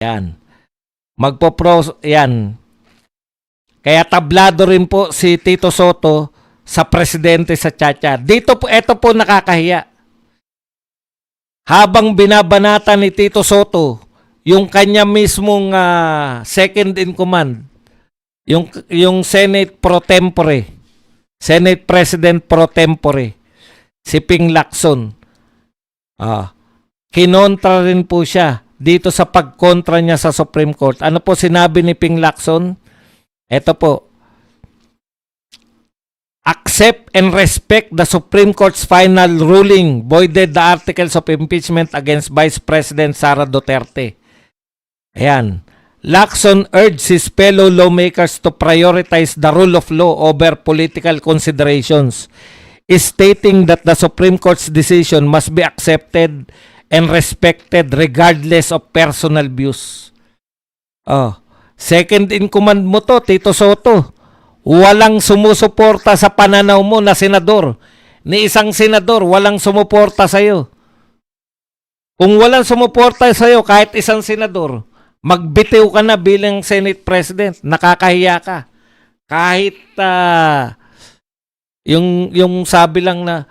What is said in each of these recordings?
Yan. Yan. Kaya tablado rin po si Tito Soto sa presidente sa Chacha. Dito po, ito po nakakahiya. Habang binabanata ni Tito Soto, yung kanya mismong second in command, yung Senate pro tempore, Senate President pro tempore, si Ping Lacson, kinontra rin po siya dito sa pagkontra niya sa Supreme Court. Ano po sinabi ni Ping Lacson? Ito po. Accept and respect the Supreme Court's final ruling voided the articles of impeachment against Vice President Sara Duterte. Ayan. Lacson urged his fellow lawmakers to prioritize the rule of law over political considerations, stating that the Supreme Court's decision must be accepted and respected regardless of personal views. Second in command mo to, Tito Soto. Walang sumusuporta sa pananaw mo na senador. Ni isang senador, walang sumuporta sa'yo. Kung walang sumuporta sa'yo, kahit isang senador, magbitiw ka na bilang Senate President. Nakakahiya ka. Kahit yung sabi lang na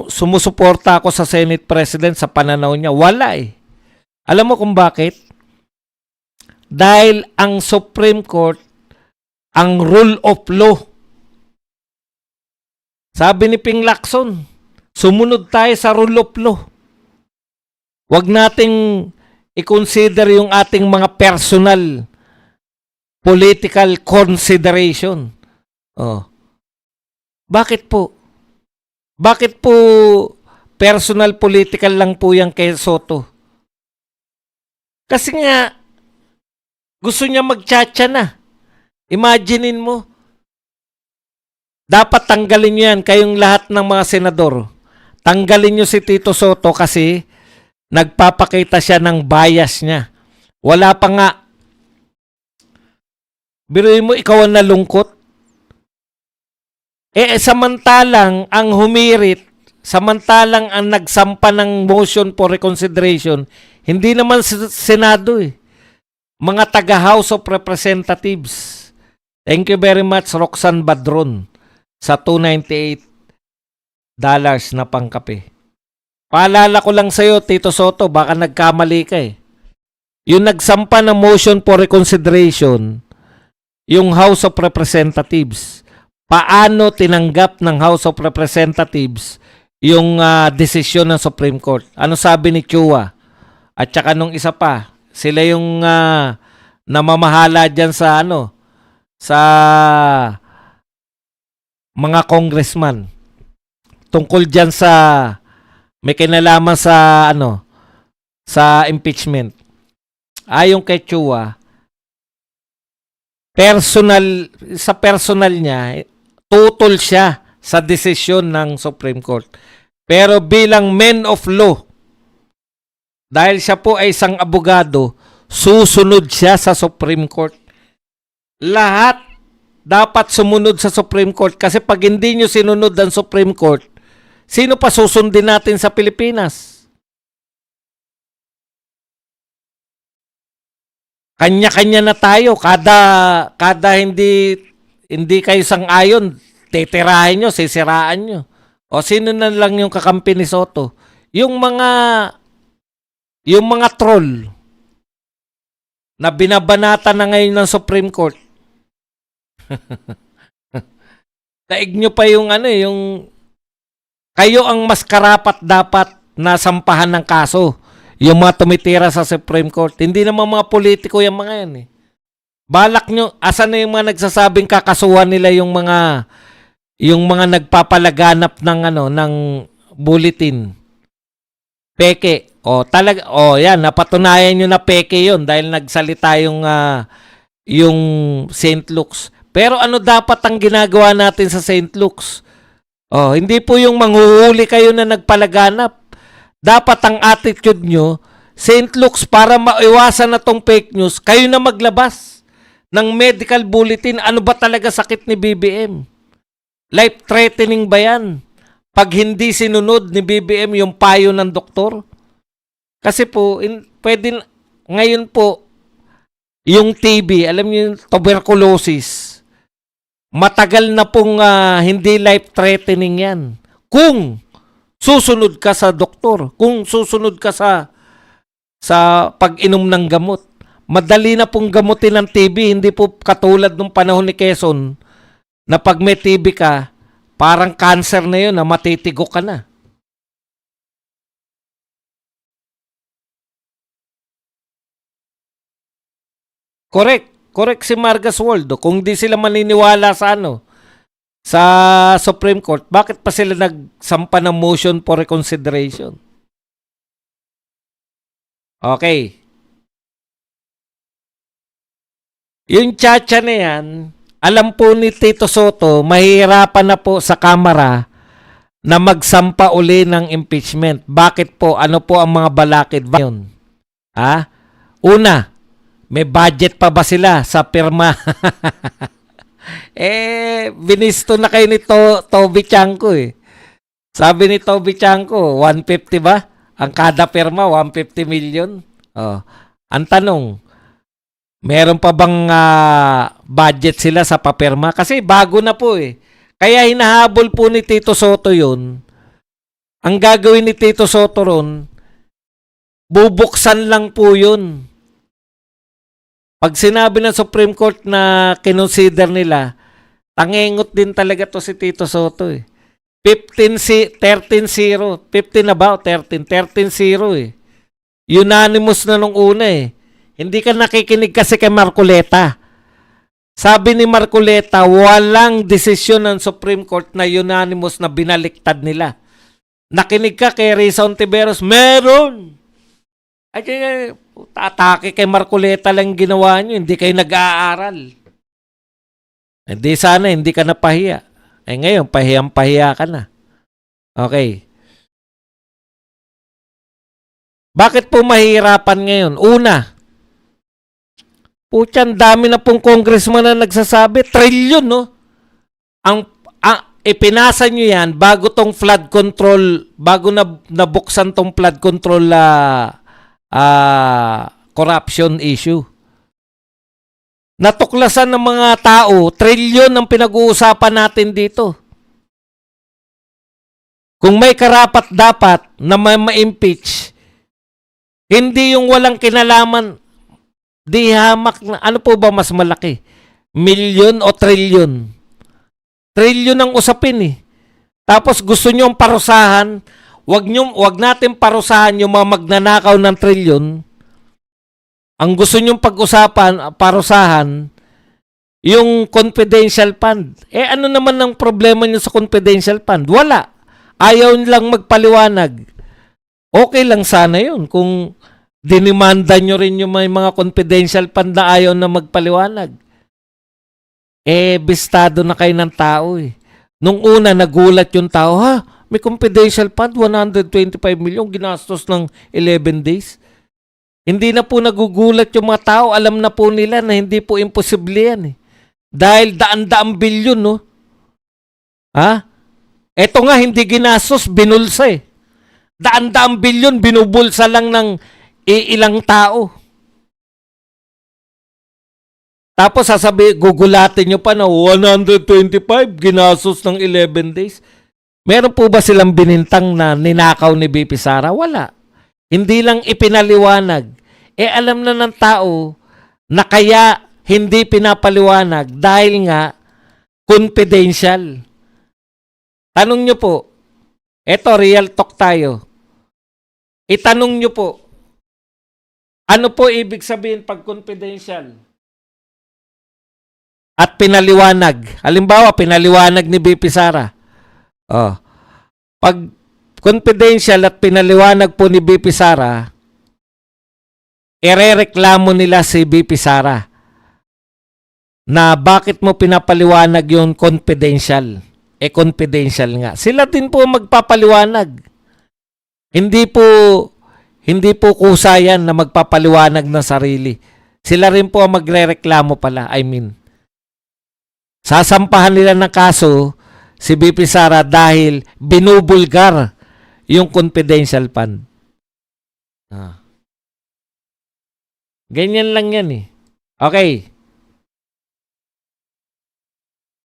sumusuporta ako sa Senate President sa pananaw niya. Wala eh. Alam mo kung bakit? Dahil ang Supreme Court, ang rule of law. Sabi ni Ping Lacson, sumunod tayo sa rule of law. Huwag nating i-consider yung ating mga personal political consideration. Bakit po? Bakit po personal political lang po yan kay Soto? Kasi nga, gusto niya mag-chacha na. Imaginein mo. Dapat tanggalin niyo yan, kayong lahat ng mga senador. Tanggalin niyo si Tito Soto kasi nagpapakita siya ng bias niya. Wala pa nga. Biruin mo, ikaw ang nalungkot. Samantalang ang humirit, samantalang ang nagsampa ng motion for reconsideration, hindi naman Senado eh. Mga taga-House of Representatives. Thank you very much, Roxanne Badron, sa $298 na pangkape. Paalala ko lang sa'yo, Tito Soto, baka nagkamali ka eh. Yung nagsampa ng motion for reconsideration, yung House of Representatives, paano tinanggap ng House of Representatives yung desisyon ng Supreme Court? Ano sabi ni Chua? At saka nung isa pa, sila yung namamahala dyan sa sa mga congressman tungkol dyan sa may kinalaman sa sa impeachment. Ayon kay Chua, sa personal niya, tutol siya sa desisyon ng Supreme Court. Pero bilang man of law, dahil siya po ay isang abogado, susunod siya sa Supreme Court. Lahat dapat sumunod sa Supreme Court kasi pag hindi nyo sinunod ang Supreme Court, sino pa susundin natin sa Pilipinas? Kanya-kanya na tayo. Kada hindi kayo sang-ayon, titirahin nyo, sisiraan nyo. O sino na lang yung kakampi ni Soto? Yung mga troll na binabanata na ngayon ng Supreme Court. Daig nyo pa yung yung kayo ang mas karapat dapat na sampahan ng kaso. Yung mga tumitira sa Supreme Court. Hindi naman mga politiko yung mga yan eh. Balak nyo, asan na yung mga nagsasabing kakasuhan nila yung mga nagpapalaganap ng bulletin. Peke. Yan, napatunayan nyo na peke yun dahil nagsalita yung St. Luke's. Pero ano dapat ang ginagawa natin sa St. Luke's? Hindi po yung manghuhuli kayo na nagpalaganap. Dapat ang attitude nyo, St. Luke's, para maiwasan na tong fake news, kayo na maglabas ng medical bulletin. Ano ba talaga sakit ni BBM? Life-threatening ba yan? Pag hindi sinunod ni BBM yung payo ng doktor? Kasi po, ngayon po, yung TB, alam niyo yung tuberculosis, matagal na pong hindi life-threatening yan. Kung susunod ka sa doktor, kung susunod ka sa pag-inom ng gamot. Madali na pong gamutin ng TB, hindi po katulad nung panahon ni Quezon na pag may TB ka, parang cancer na yun na matitigo ka na. Correct si Margas Waldo. Kung di sila maniniwala sa sa Supreme Court, bakit pa sila nagsampa ng motion for reconsideration? Okay. Yung tsatsya na yan, alam po ni Tito Soto, mahihirapan na po sa Kamara na magsampa uli ng impeachment. Bakit po? Ano po ang mga balakid yun? Ha? Una, may budget pa ba sila sa pirma? Binisto na kayo ni Toby Chanko eh. Sabi ni Toby Chanko, 150 ba? Ang kada pirma, 150 million. Oh. Ang tanong, meron pa bang budget sila sa papirma? Kasi bago na po eh. Kaya hinahabol po ni Tito Soto yun. Ang gagawin ni Tito Soto ron, bubuksan lang po yun. Pag sinabi ng Supreme Court na kinonsider nila, tangengot din talaga to si Tito Soto eh. 13-0. 15 na ba o 13? 13-0 eh. Unanimous na nung una eh. Hindi ka nakikinig kasi kay Marcoleta. Sabi ni Marcoleta, walang desisyon ng Supreme Court na unanimous na binaliktad nila. Nakinig ka kay Risa Ontiveros, meron! Ay, atake kay Marcoleta lang ginawa nyo, hindi kayo nag-aaral. Hindi sana, hindi ka napahiya. Ngayon, pahiyang-pahiya ka na. Okay. Bakit po mahirapan ngayon? Una, putyan, dami na pong congressman na nagsasabi, trilyon, no? Ipinasa nyo yan bago tong flood control, bago nabuksan tong flood control corruption issue. Natuklasan ng mga tao, trilyon ang pinag-uusapan natin dito. Kung may karapat dapat na ma-impeach, hindi yung walang kinalaman, di hamak na, ano po ba mas malaki? Milyon o trilyon? Trilyon ang usapin eh. Tapos gusto nyo parusahan, wag natin parusahan yung mga magnanakaw ng trilyon. Ang gusto nyo pag-usapan, parusahan, yung confidential fund. Ano naman ang problema nyo sa confidential fund? Wala. Ayaw lang magpaliwanag. Okay lang sana yun kung dinimanda nyo rin yung may mga confidential fund na ayaw na magpaliwanag. Bistado na kayo ng tao eh. Nung una, nagulat yung tao, may confidential fund, 125 million, ginastos ng 11 days. Hindi na po nagugulat yung mga tao, alam na po nila na hindi po imposible yan eh. Dahil daan-daang bilyon, no? Eto nga, hindi ginastos, binulsa eh. Daan-daang bilyon, binubulsa lang ng ilang tao. Tapos gugulatin nyo pa na 125 ginastos ng 11 days. Meron po ba silang binintang na ninakaw ni BP Sara? Wala. Hindi lang ipinaliwanag. Alam na ng tao na kaya hindi pinapaliwanag dahil nga confidential. Tanong nyo po, eto real talk tayo. Itanong nyo po, ano po ibig sabihin pag confidential? At pinaliwanag. Halimbawa, pinaliwanag ni BP Sara. Pag confidential at pinaliwanag po ni BP Sara, irereklamo nila si BP Sara na bakit mo pinapaliwanag yung confidential. Confidential nga. Sila din po magpapaliwanag. Hindi po kusa yan na magpapaliwanag ng sarili. Sila rin po ang magrereklamo pala. Sasampahan nila ng kaso si BP Sara dahil binubulgar yung confidential fund. Ganyan lang yan eh. Okay.